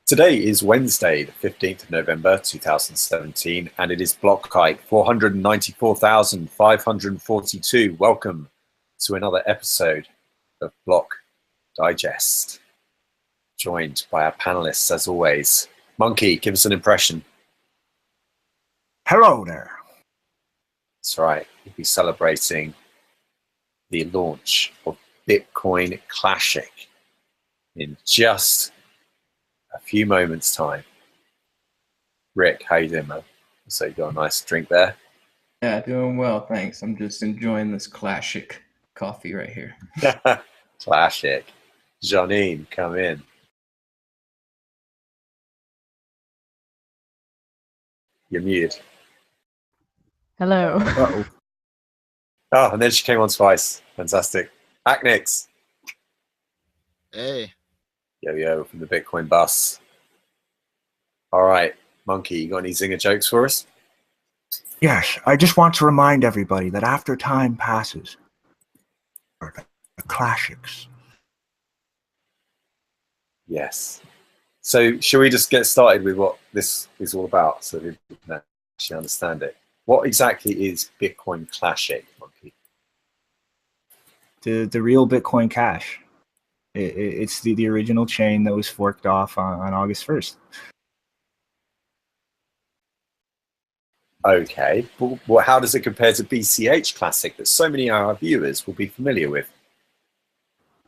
Today is Wednesday, the 15th of November, 2017, and it is block height 494,542. Welcome to another episode of Block Digest. Joined by our panelists, as always. Monkey, give us an impression. Hello there. That's right. We'll be celebrating the launch of Bitcoin Clashic in just a few moments' time. Rick, how you doing, man? So you got a nice drink there? Yeah, doing well, thanks. I'm just enjoying this Clashic coffee right here. Clashic. Janine, come in. You're muted. Hello. Uh-oh. Oh, and then she came on twice. Fantastic. Aknix. Hey. Yo, from the Bitcoin bus. All right, Monkey, you got any zinger jokes for us? Yes, I just want to remind everybody that after time passes, the classics. Yes. So should we just get started with what this is all about so we can actually understand it? What exactly is Bitcoin Clashic, Monkey? The real Bitcoin Cash. It's the original chain that was forked off on August 1st. Okay. Well, how does it compare to BCH Classic that so many of our viewers will be familiar with?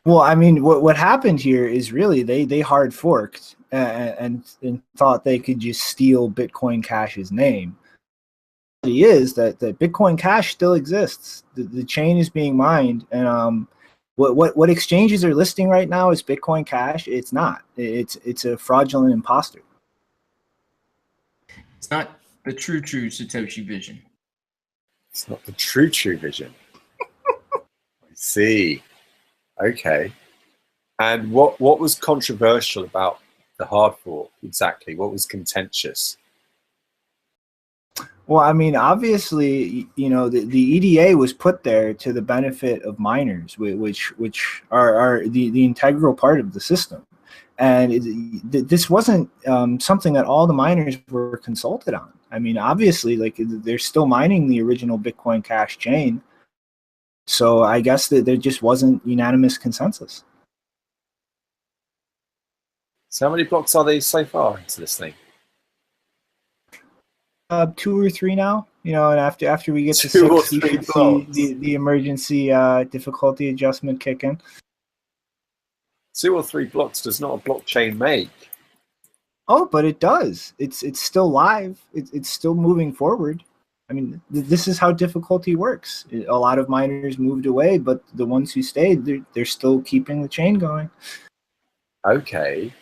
Well, I mean, what happened here is really they hard forked and thought they could just steal Bitcoin Cash's name. The reality is that Bitcoin Cash still exists. The chain is being mined, and what exchanges are listing right now is Bitcoin Cash. It's not. It's a fraudulent imposter. It's not the true Satoshi vision. It's not the true vision. I see. Okay. And what was controversial about the hard fork exactly? What was contentious? Well, I mean, obviously, you know, the EDA was put there to the benefit of miners, which are the integral part of the system. And this wasn't something that all the miners were consulted on. I mean, obviously, like they're still mining the original Bitcoin Cash chain. So I guess that there just wasn't unanimous consensus. So how many blocks are they so far into this thing? 2 or 3 now, you know, and after we get to 2 or 6, we 3 should blocks. see the emergency difficulty adjustment kick in. 2 or 3 blocks does not a blockchain make. Oh, but it does. It's still live. It's still moving forward. I mean, this is how difficulty works. A lot of miners moved away, but the ones who stayed, they're still keeping the chain going. Okay.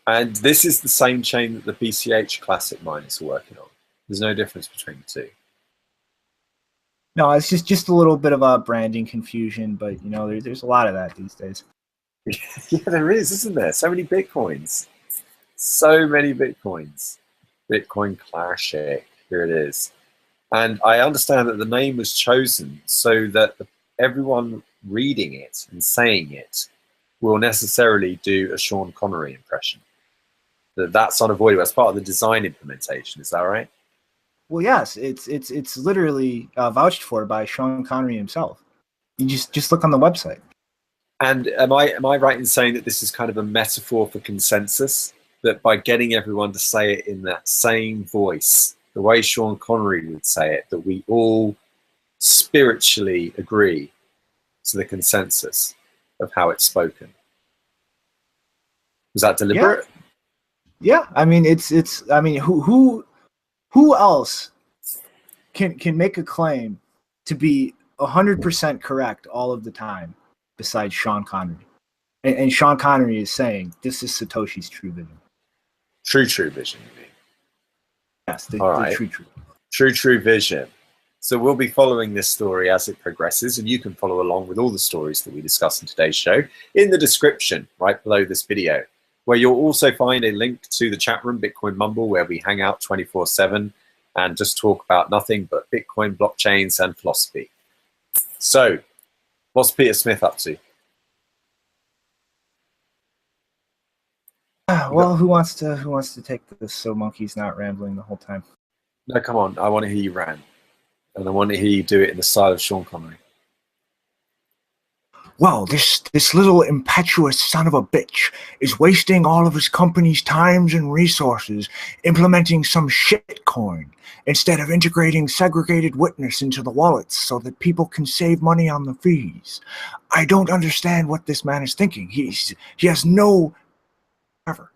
And this is the same chain that the BCH Classic miners are working on. There's no difference between the two. No, it's just a little bit of a branding confusion, but you know, there's a lot of that these days. Yeah, there is, isn't there? So many Bitcoins. So many Bitcoins. Bitcoin Clashic. Here it is. And I understand that the name was chosen so that everyone reading it and saying it will necessarily do a Sean Connery impression. That's unavoidable. That's part of the design implementation. Is that right? Well, yes, it's literally vouched for by Sean Connery himself. You just look on the website. And am I right in saying that this is kind of a metaphor for consensus? That by getting everyone to say it in that same voice, the way Sean Connery would say it, that we all spiritually agree to the consensus of how it's spoken. Was that deliberate? Yeah. I mean, I mean, who else can make a claim to be 100% correct all of the time besides Sean Connery? And Sean Connery is saying this is Satoshi's true vision. True vision, you mean? Yes, all right. True vision. So we'll be following this story as it progresses, and you can follow along with all the stories that we discuss in today's show in the description right below this video, where you'll also find a link to the chat room, Bitcoin Mumble, where we hang out 24/7 and just talk about nothing but Bitcoin, blockchains, and philosophy. So, what's Peter Smith up to? Well, who wants to take this so Monkey's not rambling the whole time? No, come on. I want to hear you rant. And I want to hear you do it in the style of Sean Connery. Well, this little impetuous son of a bitch is wasting all of his company's times and resources implementing some shitcoin instead of integrating segregated witness into the wallets so that people can save money on the fees. I don't understand what this man is thinking. He has no ever.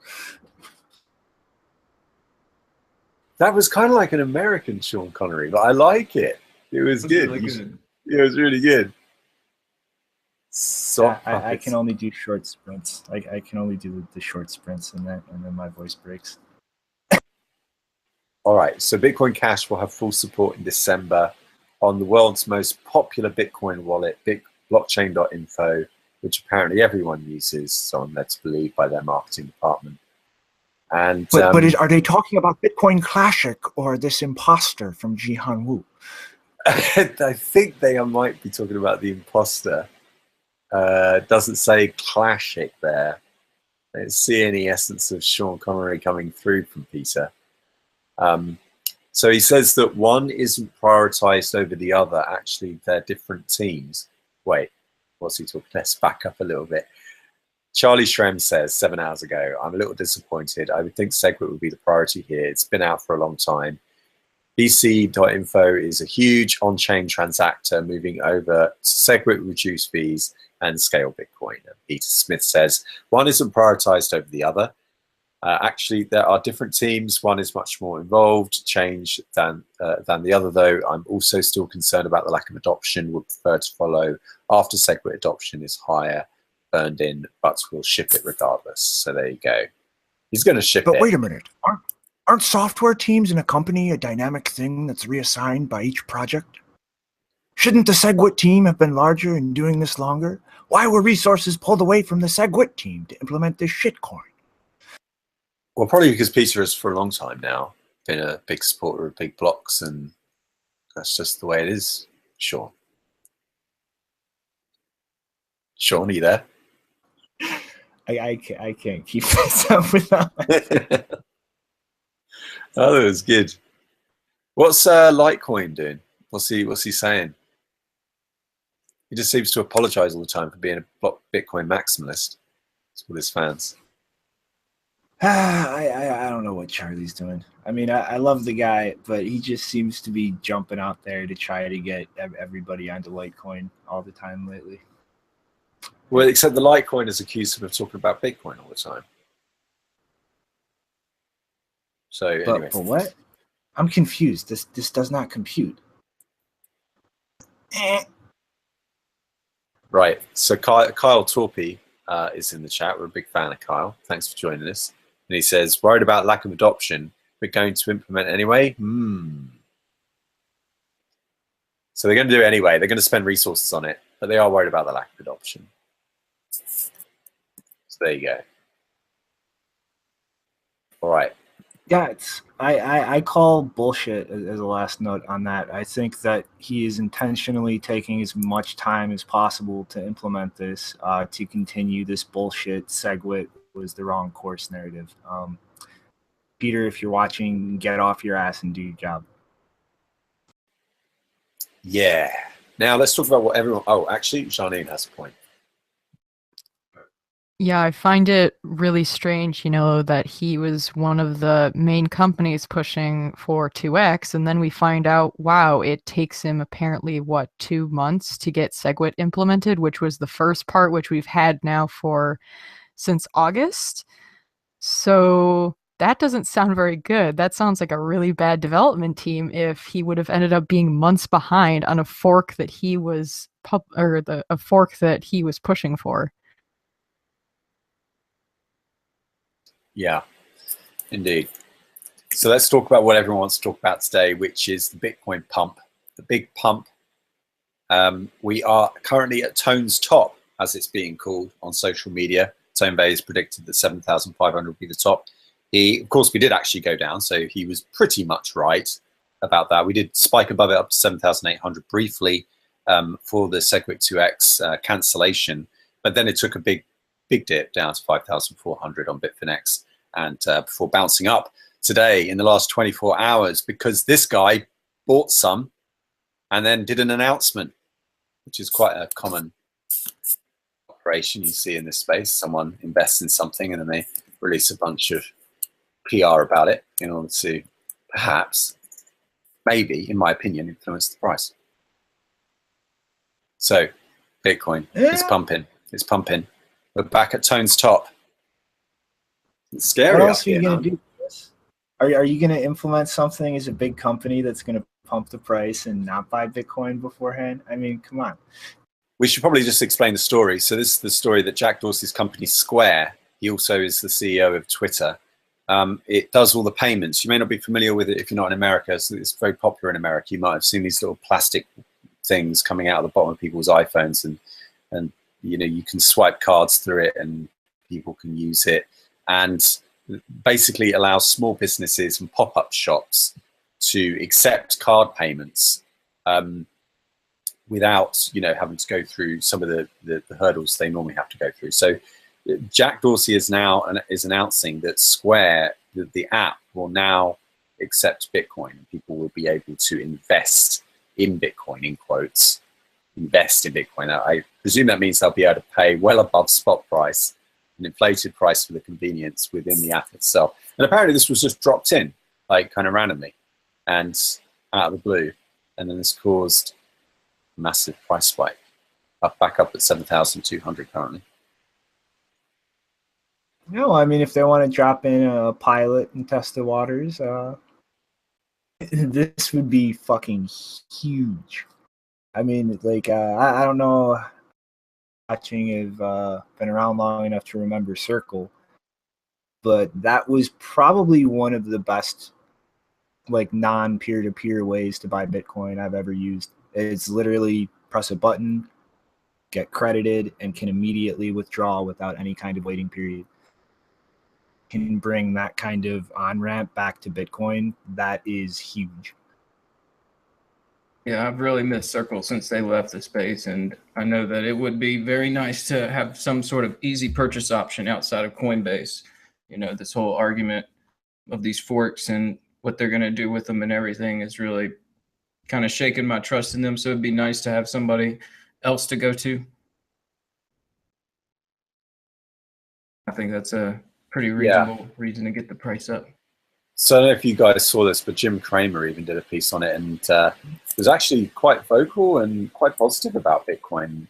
That was kind of like an American Sean Connery, but I like it. It was good. Really good. It was really good. I can only do short sprints. I can only do the short sprints, and then my voice breaks. All right, so Bitcoin Cash will have full support in December on the world's most popular Bitcoin wallet, blockchain.info, which apparently everyone uses, so I'm led to believe by their marketing department. And but are they talking about Bitcoin Clashic or this imposter from Jihan Wu? I think they might be talking about the imposter. Doesn't say Clashic there. I don't see any essence of Sean Connery coming through from Peter. So he says that one isn't prioritized over the other. Actually, they're different teams. Wait, what's he talking? Let's back up a little bit. Charlie Shrem says 7 hours ago, I'm a little disappointed. I would think SegWit would be the priority here. It's been out for a long time. BC.info is a huge on-chain transactor moving over to SegWit, reduce fees and scale Bitcoin. And Peter Smith says one isn't prioritized over the other. Actually, there are different teams. One is much more involved, change than the other, though. I'm also still concerned about the lack of adoption. Would prefer to follow after SegWit adoption is higher, burned in, but we'll ship it regardless. So there you go. He's going to ship it. But wait a minute. Aren't software teams in a company a dynamic thing that's reassigned by each project? Shouldn't the SegWit team have been larger and doing this longer? Why were resources pulled away from the SegWit team to implement this shitcoin? Well, probably because Peter has for a long time now been a big supporter of big blocks, and that's just the way it is. Sean, are you there? I can't keep this up without. Oh, that was good. What's Litecoin doing? What's he saying? He just seems to apologize all the time for being a Bitcoin maximalist. It's with his fans. I don't know what Charlie's doing. I mean, I love the guy, but he just seems to be jumping out there to try to get everybody onto Litecoin all the time lately. Well, except the Litecoin is accused of talking about Bitcoin all the time. So anyway. But what? I'm confused. This does not compute. Right. So Kyle Torpy is in the chat. We're a big fan of Kyle. Thanks for joining us. And he says, worried about lack of adoption, but going to implement anyway? So they're going to do it anyway. They're going to spend resources on it, but they are worried about the lack of adoption. So there you go. All right. Yeah, I call bullshit as a last note on that. I think that he is intentionally taking as much time as possible to implement this, to continue this bullshit. SegWit was the wrong course narrative. Peter, if you're watching, get off your ass and do your job. Yeah. Now let's talk about what everyone... Oh, actually, Janine has a point. Yeah, I find it really strange, that he was one of the main companies pushing for 2x, and then we find out, wow, it takes him apparently, 2 months to get SegWit implemented, which was the first part, which we've had now since August. So that doesn't sound very good. That sounds like a really bad development team if he would have ended up being months behind on a fork that he was a fork that he was pushing for. Yeah, indeed. So let's talk about what everyone wants to talk about today, which is the Bitcoin pump, the big pump. We are currently at Tone's top, as it's being called on social media. Tone Bay has predicted that 7,500 will be the top. Of course, we did actually go down, so he was pretty much right about that. We did spike above it up to 7,800 briefly for the SegWit 2x cancellation, but then it took a big dip down to 5,400 on Bitfinex. and before bouncing up today in the last 24 hours because this guy bought some and then did an announcement, which is quite a common operation you see in this space. Someone invests in something and then they release a bunch of PR about it in order to perhaps, maybe, in my opinion, influence the price. So Bitcoin is pumping. It's pumping. We're back at Tone's top. It's scary. What else are you going to do, Chris? Are you going to implement something as a big company that's going to pump the price and not buy Bitcoin beforehand? I mean, come on. We should probably just explain the story. So this is the story that Jack Dorsey's company Square, he also is the CEO of Twitter. It does all the payments. You may not be familiar with it if you're not in America. So it's very popular in America. You might have seen these little plastic things coming out of the bottom of people's iPhones, and you know, you can swipe cards through it and people can use it, and basically allows small businesses and pop-up shops to accept card payments without, you know, having to go through some of the hurdles they normally have to go through. So Jack Dorsey is now announcing that Square, the app, will now accept Bitcoin, and people will be able to invest in Bitcoin, in quotes, invest in Bitcoin. Now, I presume that means they'll be able to pay well above spot price, an inflated price for the convenience within the app itself. And apparently this was just dropped in, like kind of randomly and out of the blue. And then this caused a massive price spike, back up at 7,200 currently. No, I mean, if they want to drop in a pilot and test the waters, this would be fucking huge. I mean, like, I don't know, watching have been around long enough to remember Circle, but that was probably one of the best, like, non-peer-to-peer ways to buy Bitcoin I've ever used. It's literally press a button, get credited, and can immediately withdraw without any kind of waiting period. Can bring that kind of on-ramp back to Bitcoin, that is huge. Yeah, I've really missed Circle since they left the space, and I know that it would be very nice to have some sort of easy purchase option outside of Coinbase. You know, this whole argument of these forks and what they're going to do with them and everything is really kind of shaking my trust in them, so it'd be nice to have somebody else to go to. I think that's a pretty reasonable reason to get the price up. So I don't know if you guys saw this, but Jim Cramer even did a piece on it and was actually quite vocal and quite positive about Bitcoin.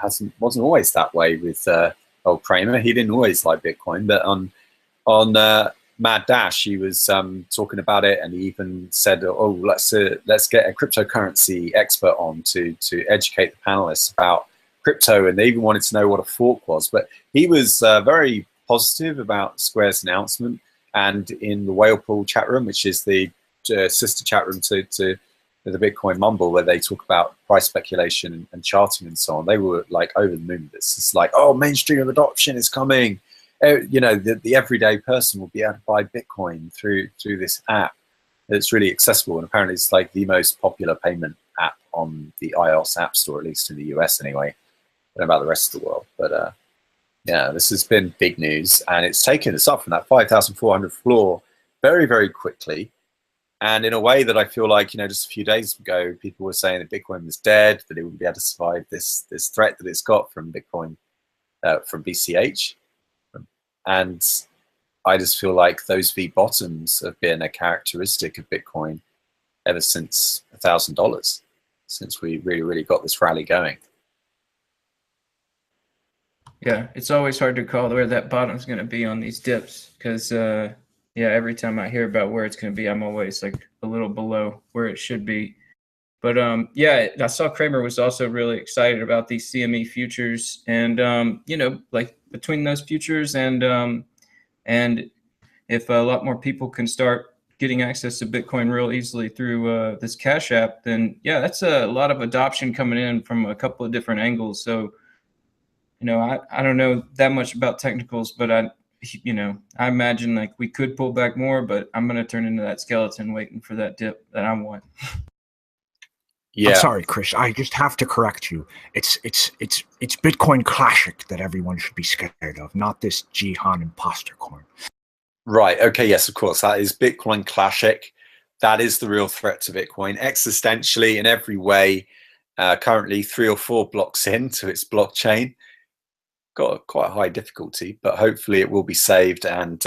Wasn't always that way with old Cramer. He didn't always like Bitcoin, but on Mad Dash, he was talking about it, and he even said, "Oh, let's get a cryptocurrency expert on to educate the panelists about crypto," and they even wanted to know what a fork was. But he was very positive about Square's announcement. And in the Whale Pool chat room, which is the sister chat room to the Bitcoin Mumble, where they talk about price speculation and charting and so on, they were like over the moon with this. It's like, oh, mainstream adoption is coming. You know, the everyday person will be able to buy Bitcoin through this app. It's really accessible, and apparently it's like the most popular payment app on the iOS App Store, at least in the US anyway. I don't know about the rest of the world, but yeah, this has been big news, and it's taken us up from that 5,400 floor very, very quickly, and in a way that I feel like, you know, just a few days ago, people were saying that Bitcoin was dead, that it wouldn't be able to survive this threat that it's got from Bitcoin, from BCH, and I just feel like those V bottoms have been a characteristic of Bitcoin ever since $1,000, since we really got this rally going. Yeah, it's always hard to call where that bottom's going to be on these dips because, yeah, every time I hear about where it's going to be, I'm always like a little below where it should be. But yeah, I saw Kramer was also really excited about these CME futures, and you know, like between those futures and if a lot more people can start getting access to Bitcoin real easily through this Cash App, then yeah, that's a lot of adoption coming in from a couple of different angles. So, you know, I don't know that much about technicals, but I imagine like we could pull back more, but I'm going to turn into that skeleton waiting for that dip that I want. Yeah. I'm sorry, Chris. I just have to correct you. It's Bitcoin Clashic that everyone should be scared of, not this Jihan imposter coin. Right. Okay. Yes, of course. That is Bitcoin Classic. That is the real threat to Bitcoin, existentially in every way. Currently 3 or 4 blocks into its blockchain. Got quite a high difficulty, but hopefully it will be saved, and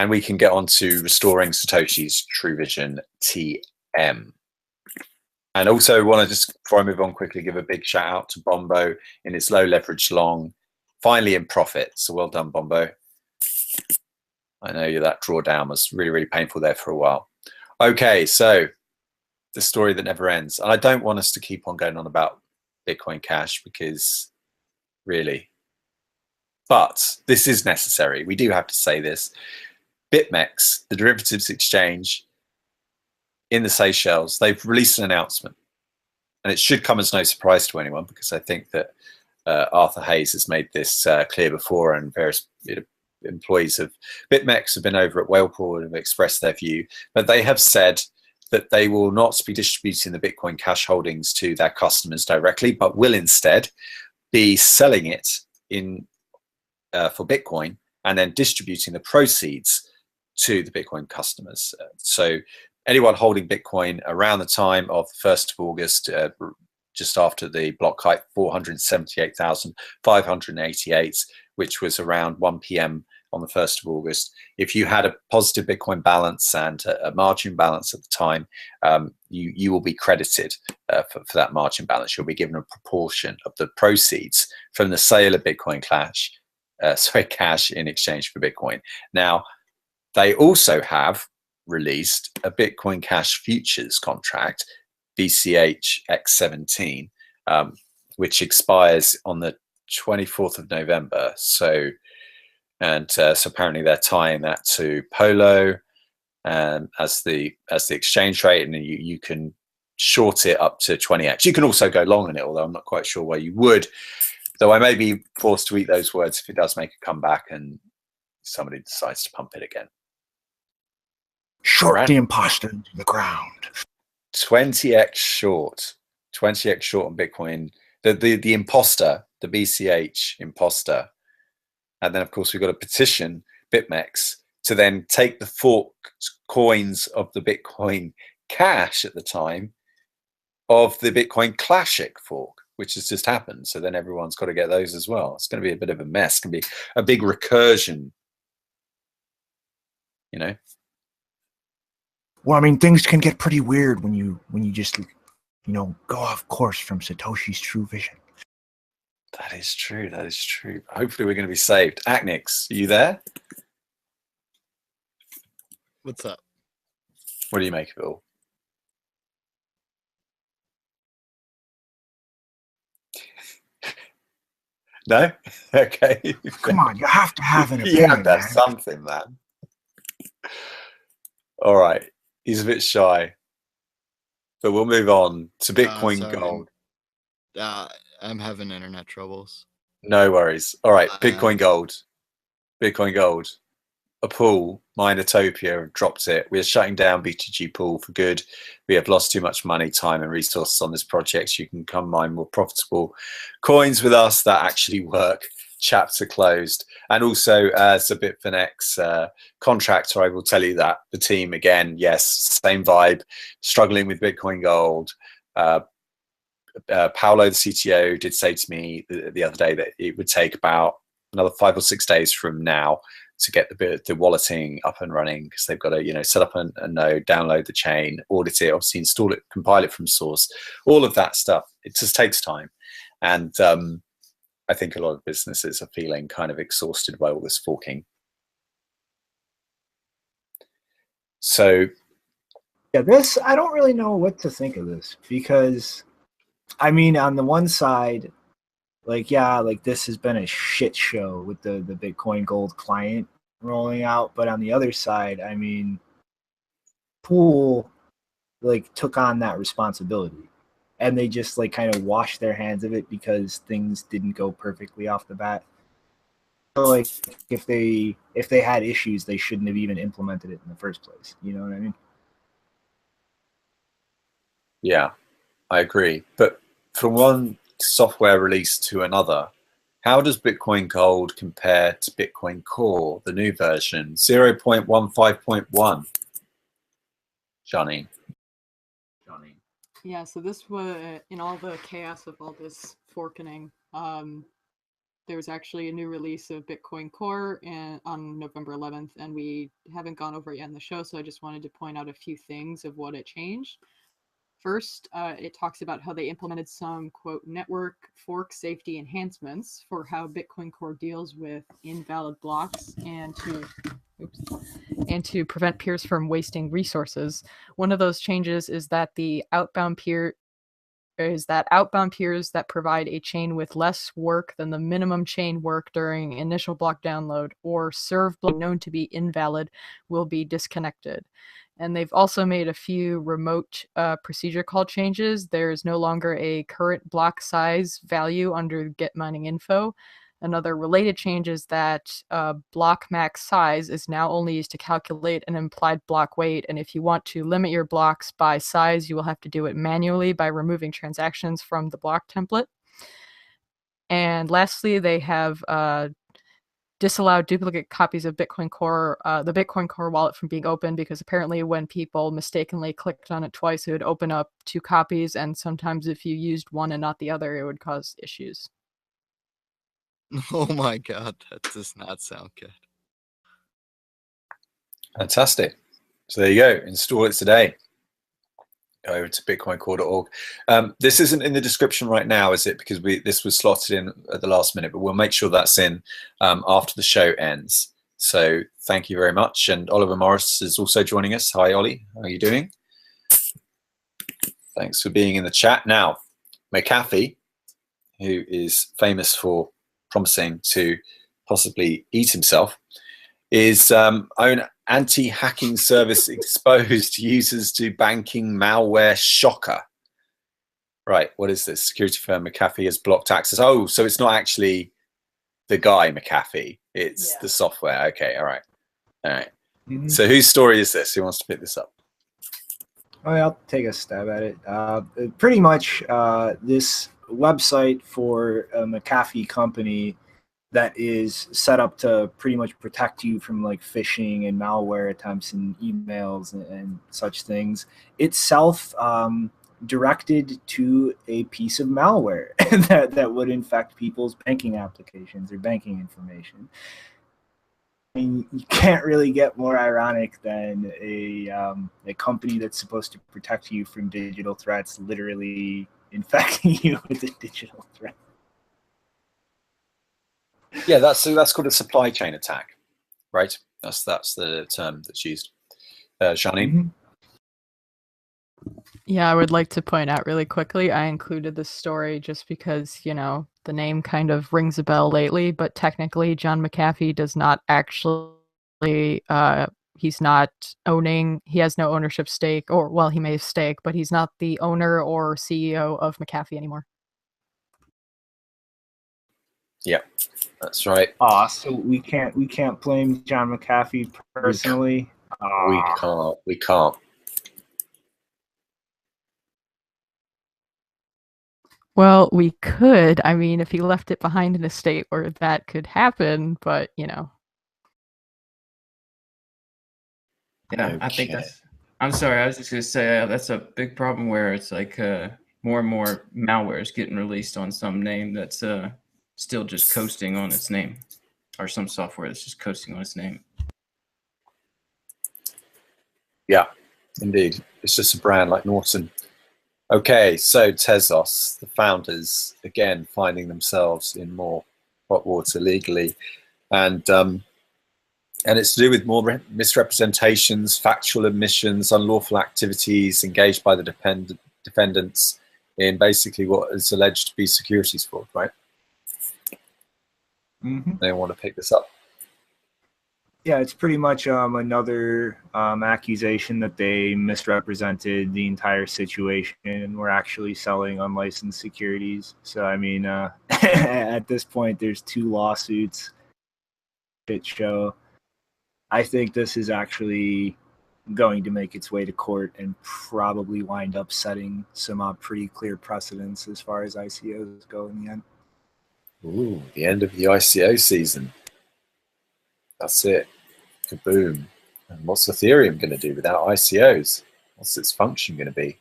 we can get on to restoring Satoshi's True Vision TM. And also want to just, before I move on quickly, give a big shout out to Bombo in its low leverage long, finally in profit. So well done, Bombo. I know that drawdown was really, really painful there for a while. Okay, so the story that never ends. And I don't want us to keep on going on about Bitcoin Cash, because really, but this is necessary. We do have to say this. BitMEX, the derivatives exchange in the Seychelles, they've released an announcement. And it should come as no surprise to anyone, because I think that Arthur Hayes has made this clear before, and various employees of BitMEX have been over at Whalepool and have expressed their view. But they have said that they will not be distributing the Bitcoin Cash holdings to their customers directly, but will instead be selling it in for Bitcoin and then distributing the proceeds to the Bitcoin customers. So anyone holding Bitcoin around the time of the 1st of August, just after the block height 478,588, which was around 1 p.m. on the 1st of August. If you had a positive Bitcoin balance and a margin balance at the time, you will be credited for that margin balance. You'll be given a proportion of the proceeds from the sale of Bitcoin cash in exchange for Bitcoin. Now, they also have released a Bitcoin Cash futures contract, BCH X17, which expires on the 24th of November. So apparently they're tying that to Polo as the exchange rate, and you can short it up to 20x. You can also go long in it, although I'm not quite sure where you would. Though I may be forced to eat those words if it does make a comeback and somebody decides to pump it again. Short the imposter into the ground. 20x short on Bitcoin. The imposter, the BCH imposter. And then, of course, we've got to petition BitMEX to then take the forked coins of the Bitcoin Cash at the time of the Bitcoin Clashic fork, which has just happened. So then everyone's got to get those as well. It's going to be a bit of a mess. It's going to be a big recursion, you know. Well, I mean, things can get pretty weird when you just, go off course from Satoshi's True Vision. That is true. That is true. Hopefully we're going to be saved. Acnix, are you there? What's up? What do you make of it all? No? Okay. Come on, you have to have an opinion. You have to have something, man. All right. He's a bit shy. But we'll move on to Bitcoin Sorry, Gold. I'm having internet troubles. No worries. All right. Bitcoin Gold. Bitcoin Gold. A pool, Minotopia, have dropped it. We are shutting down BTG Pool for good. We have lost too much money, time, and resources on this project. You can come mine more profitable coins with us that actually work. Chapter closed. And also, as a Bitfinex contractor, I will tell you that the team, again, yes, same vibe, struggling with Bitcoin Gold. Paolo, the CTO, did say to me the other day that it would take about another 5 or 6 days from now to get the walleting up and running, because they've got to set up a node, download the chain, audit it, obviously install it, compile it from source, all of that stuff. It just takes time, and I think a lot of businesses are feeling kind of exhausted by all this forking. So yeah, I don't really know what to think of this, because I mean, on the one side, this has been a shit show with the Bitcoin Gold client rolling out. But on the other side, I mean, Pool took on that responsibility, and they just kind of washed their hands of it because things didn't go perfectly off the bat. So if they had issues, they shouldn't have even implemented it in the first place. You know what I mean? Yeah, I agree. But from one software release to another, How does Bitcoin Gold compare to Bitcoin Core, the new version, 0.15.1? Johnny. Yeah, so this was in all the chaos of all this forking. There was actually a new release of Bitcoin Core on November 11th, and we haven't gone over it yet in the show, so I just wanted to point out a few things of what it changed. First, it talks about how they implemented some, quote, network fork safety enhancements for how Bitcoin Core deals with invalid blocks and to prevent peers from wasting resources. One of those changes is that outbound peers that provide a chain with less work than the minimum chain work during initial block download or serve block known to be invalid will be disconnected. And they've also made a few remote procedure call changes. There's no longer a current block size value under get mining info. Another related change is that block max size is now only used to calculate an implied block weight. And if you want to limit your blocks by size, you will have to do it manually by removing transactions from the block template. And lastly, they have disallowed duplicate copies of Bitcoin Core, the Bitcoin Core wallet from being opened, because apparently when people mistakenly clicked on it twice, it would open up 2 copies. And sometimes if you used one and not the other, it would cause issues. Oh my god, that does not sound good. Fantastic. So there you go. Install it today. Go over to bitcoincore.org. This isn't in the description right now, is it? Because this was slotted in at the last minute, but we'll make sure that's in after the show ends. So thank you very much. And Oliver Morris is also joining us. Hi, Ollie. How are you doing? Thanks for being in the chat. Now, McAfee, who is famous for promising to possibly eat himself, is own anti-hacking service exposed users to banking malware shocker. Right, what is this? Security firm McAfee has blocked access. Oh, so it's not actually the guy McAfee, it's the software. Okay, all right. Mm-hmm. So whose story is this? Who wants to pick this up? Oh, yeah, I'll take a stab at it. Pretty much this website for a McAfee company that is set up to pretty much protect you from like phishing and malware attempts and emails and such things itself directed to a piece of malware that would infect people's banking applications or banking information. I mean, you can't really get more ironic than a company that's supposed to protect you from digital threats literally infecting you with a digital threat. Yeah, that's called a supply chain attack, right? That's the term that's used. Shani? Mm-hmm. Yeah, I would like to point out really quickly, I included this story just because, you know, the name kind of rings a bell lately, but technically John McAfee does not actually, he's not owning, he has no ownership stake, or, well, he may have stake, but he's not the owner or CEO of McAfee anymore. Yeah, that's right. So we can't blame John McAfee personally. We can't. Well, we could. I mean, if he left it behind in a state where that could happen, but, you know. Yeah, Okay. I think I'm sorry, I was just going to say that's a big problem where it's like more and more malware is getting released on some name that's still just coasting on its name, or some software that's just coasting on its name. Yeah, indeed. It's just a brand like Norton. Okay, so Tezos, the founders, again, finding themselves in more hot water legally. And it's to do with more misrepresentations, factual omissions, unlawful activities engaged by the defendants in basically what is alleged to be securities fraud, right? Mm-hmm. They want to pick this up. Yeah, it's pretty much another accusation that they misrepresented the entire situation and were actually selling unlicensed securities. So, I mean, at this point, there's 2 lawsuits. Shit show. I think this is actually going to make its way to court and probably wind up setting some pretty clear precedents as far as ICOs go in the end. Ooh, the end of the ICO season. That's it. Kaboom. And what's Ethereum going to do without ICOs? What's its function going to be?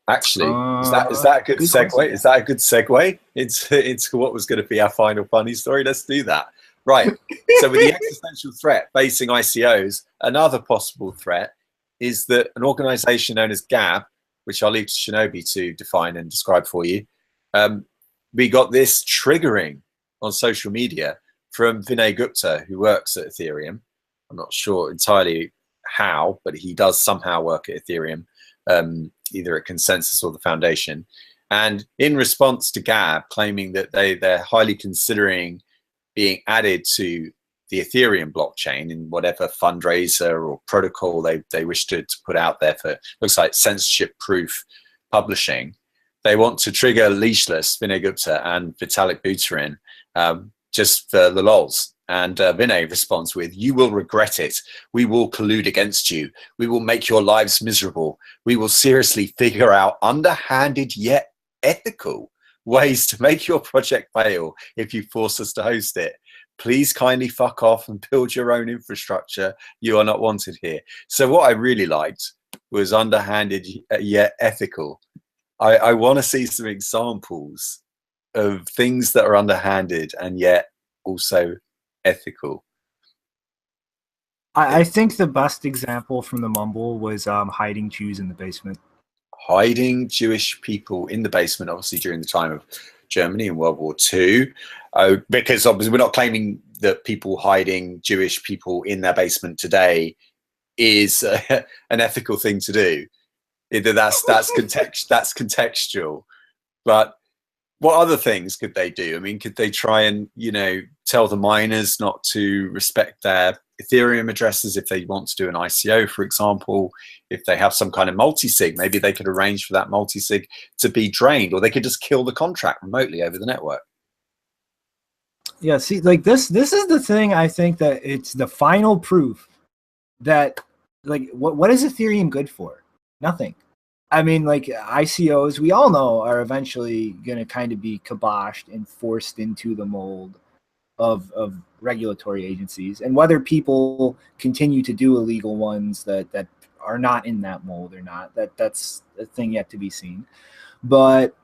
Actually, is that a good segue? Question. Is that a good segue into what was going to be our final funny story? Let's do that. Right. So with the existential threat facing ICOs, another possible threat is that an organization known as Gab, which I'll leave to Shinobi to define and describe for you, we got this triggering on social media from Vinay Gupta, who works at Ethereum. I'm not sure entirely how, but he does somehow work at Ethereum, either at Consensus or the Foundation. And in response to Gab claiming that they're highly considering being added to the Ethereum blockchain in whatever fundraiser or protocol they wish to put out there for, looks like censorship-proof publishing, they want to trigger Leashless, Vinay Gupta, and Vitalik Buterin just for the lols. And Vinay responds with, "You will regret it. We will collude against you. We will make your lives miserable. We will seriously figure out underhanded yet ethical ways to make your project fail if you force us to host it. Please kindly fuck off and build your own infrastructure. You are not wanted here." So what I really liked was underhanded yet ethical. I want to see some examples of things that are underhanded and yet also ethical. I think the best example from the Mumble was hiding Jews in the basement. Hiding Jewish people in the basement, obviously during the time of Germany in World War II, because obviously we're not claiming that people hiding Jewish people in their basement today is an ethical thing to do. That's contextual. But what other things could they do? I mean, could they try and, tell the miners not to respect their Ethereum addresses if they want to do an ICO, for example? If they have some kind of multi-sig, maybe they could arrange for that multi-sig to be drained, or they could just kill the contract remotely over the network. Yeah, see, like this is the thing. I think that it's the final proof that, like, what is Ethereum good for? Nothing. I mean, like, ICOs, we all know, are eventually going to kind of be kiboshed and forced into the mold of regulatory agencies. And whether people continue to do illegal ones that are not in that mold or not, that's a thing yet to be seen. But,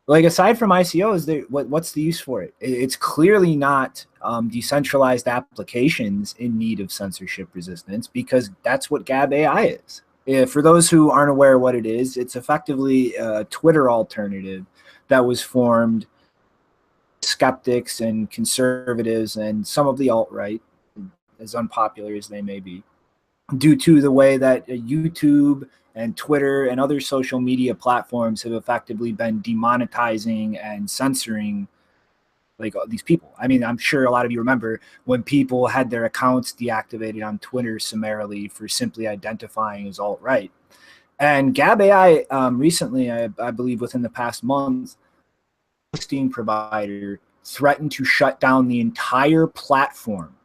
like, aside from ICOs, what's the use for it? It's clearly not decentralized applications in need of censorship resistance, because that's what Gab AI is. For those who aren't aware what it is, it's effectively a Twitter alternative that was formed skeptics and conservatives and some of the alt-right, as unpopular as they may be, due to the way that YouTube and Twitter and other social media platforms have effectively been demonetizing and censoring, like, these people. I mean, I'm sure a lot of you remember when people had their accounts deactivated on Twitter summarily for simply identifying as alt-right. And Gab AI recently, I believe within the past month, hosting provider threatened to shut down the entire platform,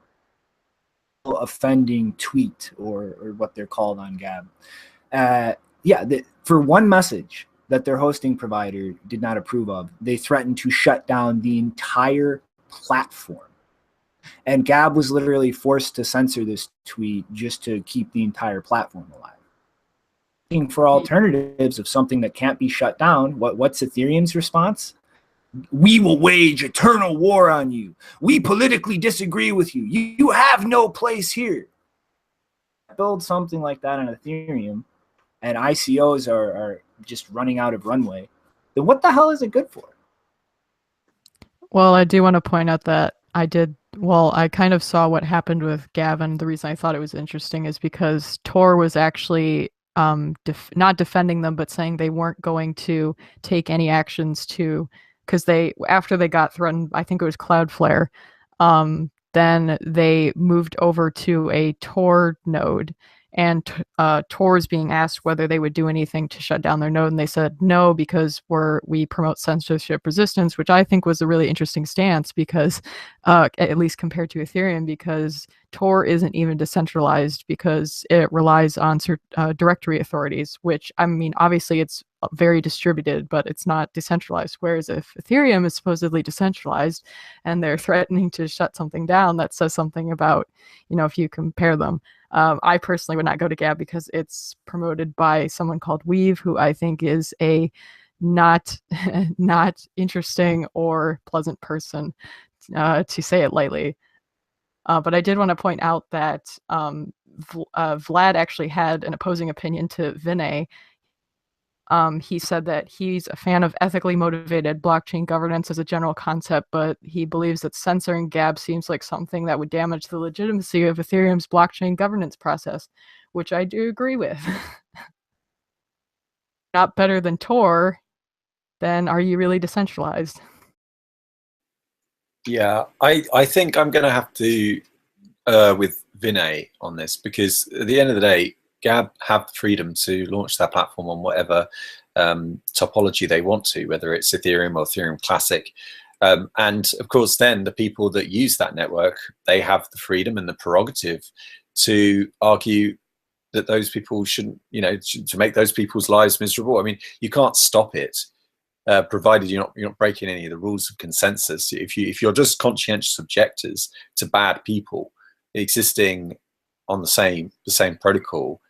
offending tweet, or what they're called on Gab. For one message that their hosting provider did not approve of, they threatened to shut down the entire platform. And Gab was literally forced to censor this tweet just to keep the entire platform alive. Looking for alternatives of something that can't be shut down, what's Ethereum's response? We will wage eternal war on you. We politically disagree with you. You have no place here. Build something like that on Ethereum, and ICOs are just running out of runway, then what the hell is it good for? Well, I do want to point out that I kind of saw what happened with Gavin. The reason I thought it was interesting is because Tor was actually not defending them, but saying they weren't going to take any actions because after they got threatened, I think it was Cloudflare, then they moved over to a Tor node, and Tor is being asked whether they would do anything to shut down their node, and they said no, because we promote censorship resistance, which I think was a really interesting stance, because at least compared to Ethereum, because Tor isn't even decentralized, because it relies on directory authorities, which, I mean, obviously it's very distributed, but it's not decentralized. Whereas if Ethereum is supposedly decentralized and they're threatening to shut something down, that says something about, if you compare them. I personally would not go to Gab because it's promoted by someone called Weave, who I think is a not not interesting or pleasant person, to say it lightly. But I did want to point out that Vlad actually had an opposing opinion to Vinay. He said that he's a fan of ethically motivated blockchain governance as a general concept, but he believes that censoring Gab seems like something that would damage the legitimacy of Ethereum's blockchain governance process, which I do agree with. Not better than Tor, then are you really decentralized? Yeah, I think I'm going to have to with Vinay on this, because at the end of the day, Gab have the freedom to launch their platform on whatever topology they want to, whether it's Ethereum or Ethereum Classic. And of course, then the people that use that network, they have the freedom and the prerogative to argue that those people shouldn't, to make those people's lives miserable. I mean, you can't stop it, provided you're not breaking any of the rules of consensus. If you're just conscientious objectors to bad people existing on the same protocol,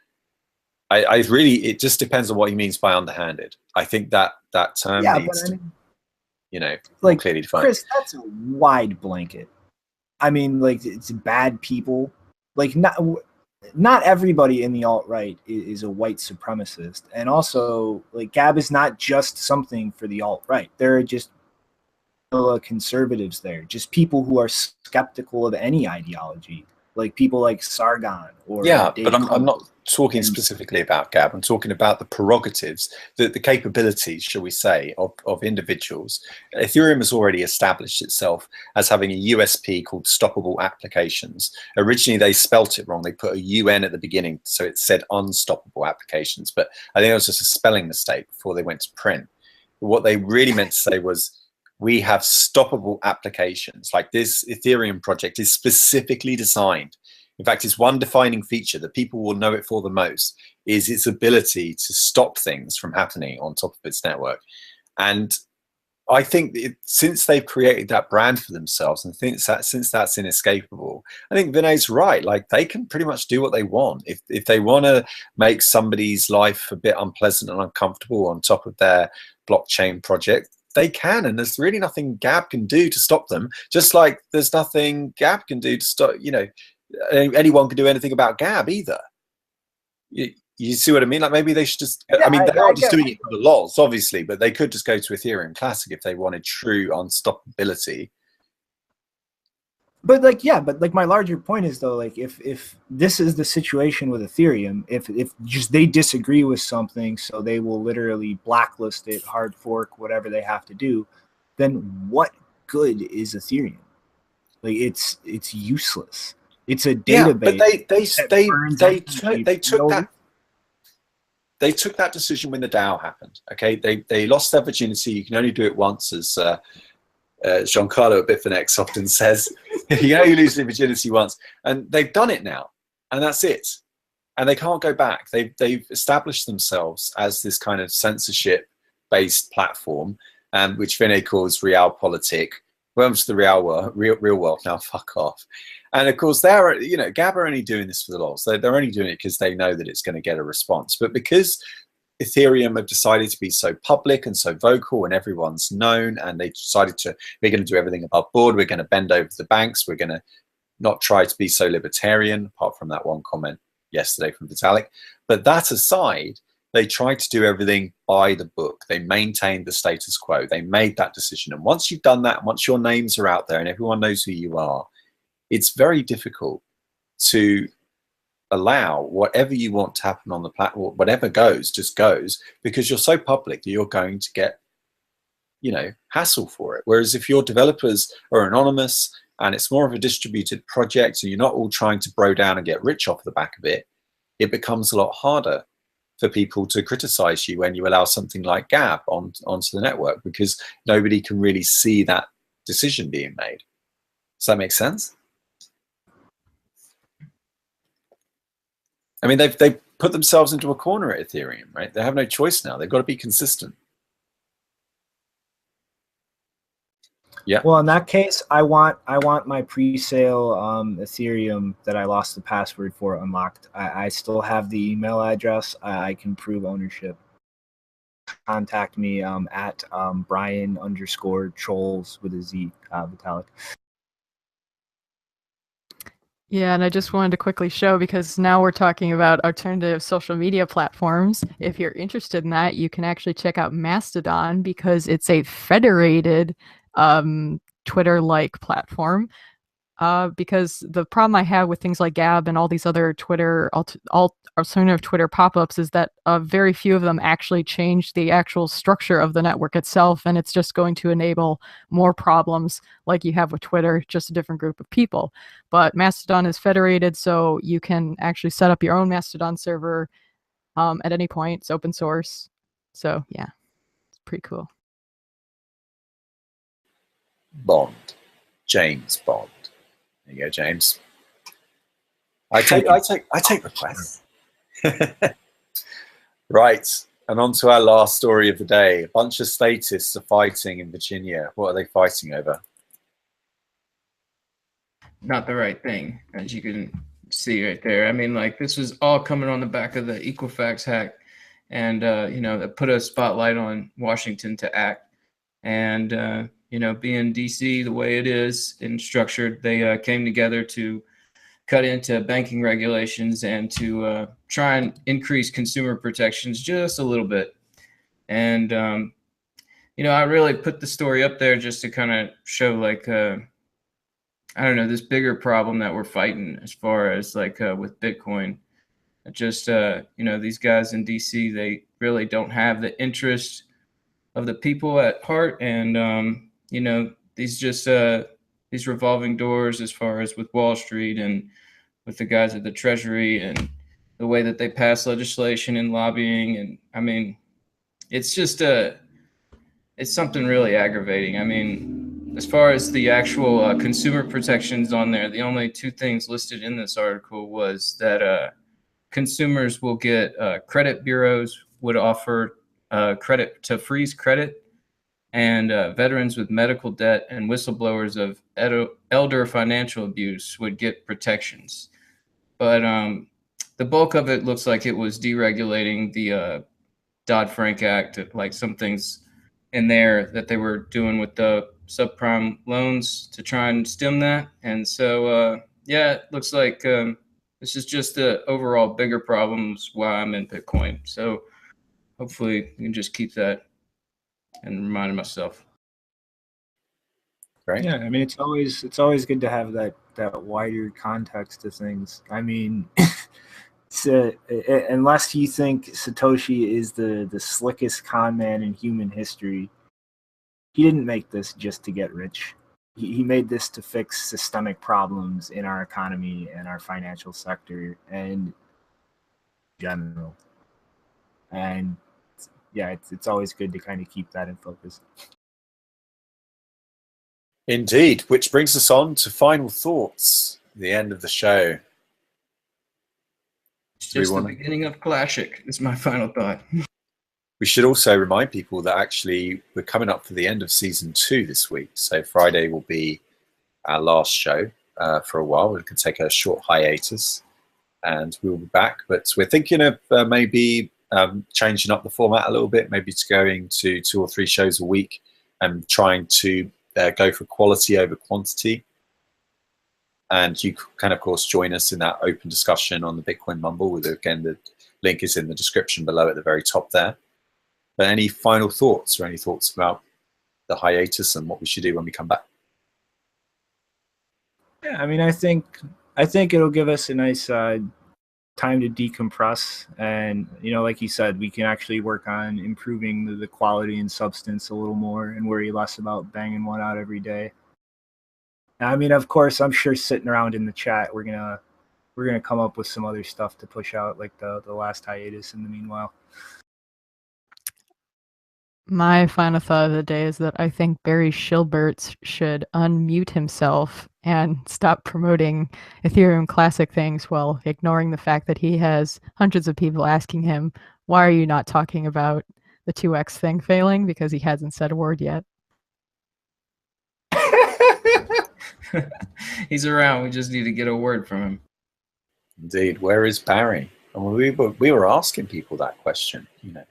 I really, it just depends on what he means by underhanded. I think that term needs to, like, clearly defined. Chris, that's a wide blanket. I mean, like, it's bad people. Like, not everybody in the alt-right is a white supremacist. And also, like, Gab is not just something for the alt-right. There are just conservatives there, just people who are skeptical of any ideology, like people like Sargon or but I'm not talking specifically about Gab. I'm talking about the prerogatives, the capabilities, shall we say, of individuals. Ethereum has already established itself as having a USP called stoppable applications. Originally, they spelt it wrong. They put a UN at the beginning, so it said unstoppable applications. But I think it was just a spelling mistake before they went to print. But what they really meant to say was, we have stoppable applications. Like, this Ethereum project is specifically designed. In fact, it's one defining feature that people will know it for the most, is its ability to stop things from happening on top of its network. And I think since they've created that brand for themselves, and since that's inescapable, I think Vinay's right. Like, they can pretty much do what they want. If they want to make somebody's life a bit unpleasant and uncomfortable on top of their blockchain project, they can, and there's really nothing Gab can do to stop them. Just like there's nothing Gab can do to stop, anyone can do anything about Gab either. You see what I mean? Like, maybe they should just, Yeah, I mean, they are just doing it for the lols, obviously, but they could just go to Ethereum Classic if they wanted true unstoppability. But like my larger point is, though, like, if this is the situation with Ethereum, if just they disagree with something, so they will literally blacklist it, hard fork, whatever they have to do, then what good is Ethereum? Like, it's useless. It's a database. But they took that decision when the DAO happened. Okay, they lost their virginity. You can only do it once, as Giancarlo Bitfinex often says. You lose your virginity once, and they've done it now, and that's it. And they can't go back. They've established themselves as this kind of censorship-based platform, which Vinay calls realpolitik. Welcome to the real world now. Fuck off. And of course, Gab are only doing this for the lols. They're only doing it because they know that it's going to get a response. But because Ethereum have decided to be so public and so vocal, and everyone's known, and they decided we're going to do everything above board. We're going to bend over the banks. We're going to not try to be so libertarian, apart from that one comment yesterday from Vitalik. But that aside, they tried to do everything by the book. They maintained the status quo. They made that decision. And once you've done that, once your names are out there and everyone knows who you are, it's very difficult to allow whatever you want to happen on the platform, whatever goes, just goes, because you're so public that you're going to get, hassle for it. Whereas if your developers are anonymous and it's more of a distributed project and you're not all trying to bro down and get rich off the back of it, it becomes a lot harder for people to criticize you when you allow something like Gab onto the network, because nobody can really see that decision being made. Does that make sense? I mean, they've put themselves into a corner at Ethereum, right? They have no choice now. They've got to be consistent. Yeah. Well, in that case, I want my pre-sale Ethereum that I lost the password for unlocked. I still have the email address. I can prove ownership. Contact me at Brian_Trolls with a Z, Vitalik. Yeah, and I just wanted to quickly show, because now we're talking about alternative social media platforms. If you're interested in that, you can actually check out Mastodon, because it's a federated Twitter-like platform. Because the problem I have with things like Gab and all these other Twitter alternative Twitter pop-ups is that very few of them actually change the actual structure of the network itself, and it's just going to enable more problems like you have with Twitter, just a different group of people. But Mastodon is federated, so you can actually set up your own Mastodon server at any point. It's open source, so yeah, it's pretty cool. Bond, James Bond. There you go, James. I take requests. Right, and on to our last story of the day. A bunch of statists are fighting in Virginia. What are they fighting over? Not the right thing, as you can see right there. I mean, like, this was all coming on the back of the Equifax hack, and that put a spotlight on Washington to act. And being DC the way it is and structured, they came together to cut into banking regulations and to try and increase consumer protections just a little bit. And I really put the story up there just to kind of show, like, I don't know, this bigger problem that we're fighting as far as like with Bitcoin. Just these guys in DC, they really don't have the interest of the people at heart, and these revolving doors as far as with Wall Street and with the guys at the Treasury and the way that they pass legislation and lobbying, and I mean, it's just it's something really aggravating. I mean, as far as the actual consumer protections on there, the only two things listed in this article was that consumers will get credit bureaus would offer credit to freeze credit, and veterans with medical debt and whistleblowers of elder financial abuse would get protections. But the bulk of it looks like it was deregulating the Dodd-Frank Act, like some things in there that they were doing with the subprime loans to try and stem that. And so, it looks like this is just the overall bigger problems why I'm in Bitcoin. So hopefully you can just keep that and remind myself. Right? Yeah, I mean, it's always good to have that wider context to things. I mean, unless you think Satoshi is the slickest con man in human history, he didn't make this just to get rich. He made this to fix systemic problems in our economy and our financial sector and in general. And yeah, it's always good to kind of keep that in focus. Indeed, which brings us on to final thoughts, the end of the show. It's just the beginning of Clashic is my final thought. We should also remind people that actually we're coming up for the end of season 2 this week. So Friday will be our last show for a while. We can take a short hiatus and we'll be back. But we're thinking of maybe changing up the format a little bit, maybe to going to 2 or 3 shows a week and trying to go for quality over quantity. And you can, of course, join us in that open discussion on the Bitcoin Mumble. Again, the link is in the description below at the very top there. But any final thoughts or any thoughts about the hiatus and what we should do when we come back? Yeah, I mean, I think it'll give us a nice time to decompress, and like you said, we can actually work on improving the quality and substance a little more, and worry less about banging one out every day. I mean, of course, I'm sure sitting around in the chat, we're gonna come up with some other stuff to push out, like the last hiatus in the meanwhile. My final thought of the day is that I think Barry Shilberts should unmute himself and stop promoting Ethereum Classic things while ignoring the fact that he has hundreds of people asking him, why are you not talking about the 2x thing failing? Because he hasn't said a word yet. He's around. We just need to get a word from him. Indeed. Where is Barry? And we were asking people that question, you know,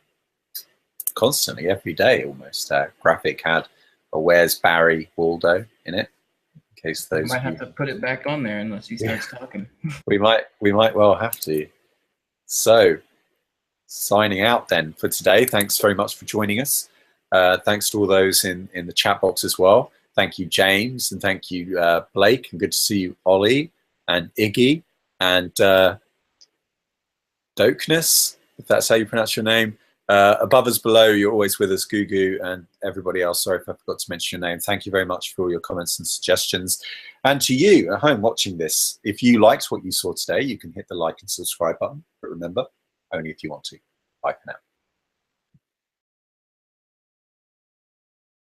constantly, every day almost. Graphic had a "Where's Barry" Waldo in it. In case those might have to put it back on there unless he starts talking. we might well have to. So, signing out then for today. Thanks very much for joining us. Thanks to all those in the chat box as well. Thank you, James, and thank you, Blake, and good to see you, Ollie and Iggy and Dokeness, if that's how you pronounce your name. Above us, below, you're always with us, Gugu, and everybody else. Sorry if I forgot to mention your name. Thank you very much for all your comments and suggestions. And to you at home watching this, if you liked what you saw today, you can hit the like and subscribe button. But remember, only if you want to. Bye for now.